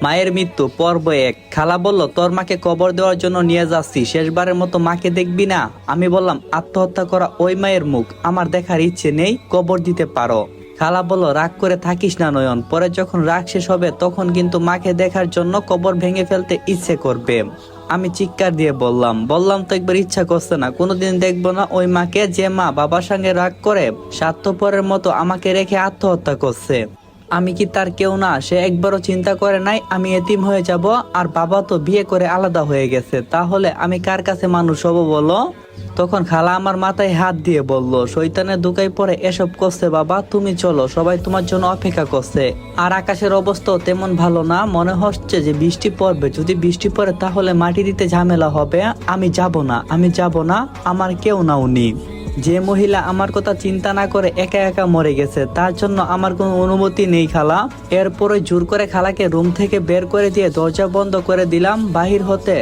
মায়ের মৃত্যু পর্ব 1। খালা বলল, তোর মাকে কবর দেওয়ার জন্য নিয়ে যাচ্ছি, শেষবারের মতো মাকে দেখবি না? আমি বললাম, আত্মহত্যা করা ওই মায়ের মুখ আমার দেখার ইচ্ছে নেই, কবর দিতে পারো। খালা বলল, রাগ করে থাকিস না নয়ন, পরে যখন রাগ শেষ হবে তখন কিন্তু মাকে দেখার জন্য কবর ভেঙে ফেলতে ইচ্ছে করবে। আমি চিৎকার দিয়ে বললাম তো একবার ইচ্ছা করছে না, কোনোদিন দেখবো না ওই মাকে যে মা বাবার সঙ্গে রাগ করে স্বার্থপরের মতো আমাকে রেখে আত্মহত্যা করছে। আমি কি তার কেউ না? সে একবারও চিন্তা করে নাই আমি এতিম হয়ে যাব, আর বাবা তো বিয়ে করে আলাদা হয়ে গেছে, তাহলে আমি কার কাছে মানুষ হব বলো? তখন খালা আমার মাথায় হাত দিয়ে বলল, শয়তানের দুকাই পরে এসব করছে বাবা, তুমি চলো, সবাই তোমার জন্য অপেক্ষা করছে। আর আকাশের অবস্থাও তেমন ভালো না, মনে হচ্ছে যে বৃষ্টি পড়বে, যদি বৃষ্টি পড়ে তাহলে মাটি দিতে ঝামেলা হবে। আমি যাব না, আমার কেউ না উনি। যে মহিলা আমার কথা চিন্তা না করে একা একা মরে গেছে, তার জন্য আমার কোনো অনুমতি নেই খালা। এরপরে জোর করে খালাকে রুম থেকে বের করে দিয়ে দরজা বন্ধ করে দিলাম। বাহির হতে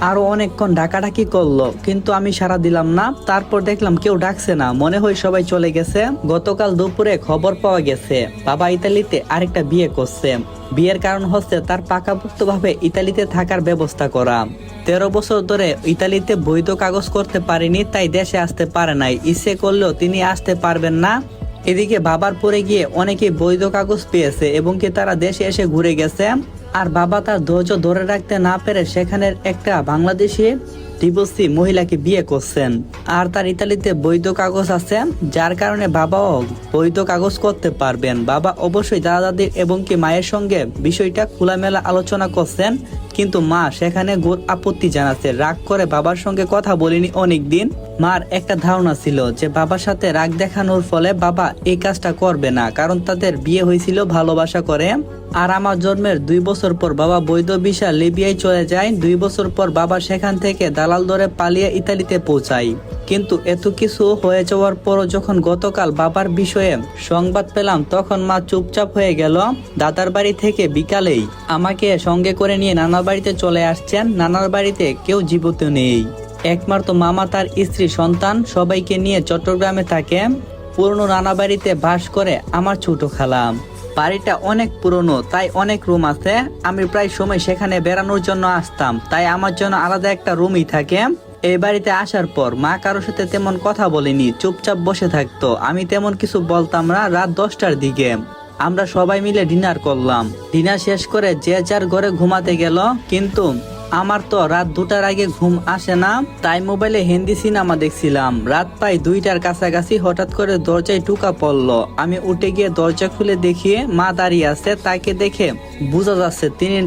আরো অনেকক্ষণ ডাকাডাকি করলো, কিন্তু আমি সাড়া দিলাম না। তারপর দেখলাম কেউ ডাকছে না, মনে হয় সবাই চলে গেছে। গতকাল দুপুরে খবর পাওয়া গেছে বাবা ইতালিতে আরেকটা বিয়ে করছে। বিয়ের কারণ হচ্ছে তার পাকাপোক্তভাবে ইতালিতে থাকার ব্যবস্থা করা। 13 বছর ধরে ইতালিতে বৈধ কাগজ করতে পারেনি, তাই দেশে আসতে পারে নাই। ইচ্ছে করলেও তিনি আসতে পারবেন না। এদিকে বাবার পরে গিয়ে অনেকে বৈধ কাগজ পেয়েছে এবং কি তারা দেশে এসে ঘুরে গেছে। আর বাবা তার ধৈর্য ধরে রাখতে না পেরে সেখানের একটা বাংলাদেশি ডিভোর্সি মহিলাকে বিয়ে করছেন। আর তার ইতালিতে বৈধ কাগজ আছে, যার কারণে বাবাও বৈধ কাগজ করতে পারবেন। বাবা অবশ্যই দাদা দাদির এবং কি মায়ের সঙ্গে বিষয়টা খোলামেলা আলোচনা করছেন, কিন্তু মা সেখানে ঘোর আপত্তি জানাচ্ছে। রাগ করে বাবার সঙ্গে কথা বলিনি অনেকদিন। মার একটা ধারণা ছিল যে বাবার সাথে রাগ দেখানোর ফলে বাবা এই কাজটা করবে না, কারণ তাদের বিয়ে হয়েছিল ভালোবাসা করে। আর আমার জন্মের 2 বছর পর বাবা বৈধ ভিসা লিবিয়ায় চলে যায়। 2 বছর পর বাবা সেখান থেকে দালাল ধরে পালিয়ে ইতালিতে পৌঁছায়। কিন্তু এত কিছু হয়ে যাওয়ার পরও যখন গতকাল বাবার বিষয়ে সংবাদ পেলাম, তখন মা চুপচাপ হয়ে গেল। দাদার বাড়ি থেকে বিকালেই আমাকে সঙ্গে করে নিয়ে নানার বাড়িতে চলে আসছেন। নানার বাড়িতে কেউ জীবিত নেই, একমাত্র মামা, তার স্ত্রী, সন্তান সবাইকে নিয়ে চট্টগ্রামে থাকে। পুরনো নানা বাড়িতে বাস করে আমার ছোট খালা। বাড়িটা অনেক পুরনো, তাই অনেক রুম আছে। আমি প্রায় সময় সেখানে বেড়ানোর জন্য আসতাম, তাই আমার জন্য আলাদা একটা রুমই থাকে। এই বাড়িতে আসার পর মা কারোর সাথে তেমন কথা বলেনি, চুপচাপ বসে থাকতো। আমি তেমন কিছু বলতাম না। রাত 10টার দিকে আমরা সবাই মিলে ডিনার করলাম। ডিনার শেষ করে যে যার ঘরে ঘুমাতে গেল, কিন্তু আমার তো রাত 2টার আগে ঘুম আসে না, তাই মোবাইলে হিন্দি সিনেমা দেখছিলাম। রাত প্রায় 2টার কাছাকাছি হঠাৎ করে দরজায় টোকা পড়লো। আমি উঠে গিয়ে দরজা খুলে দেখি মা দাঁড়িয়ে আছে। তাকে দেখে বোঝা যাচ্ছে তিনি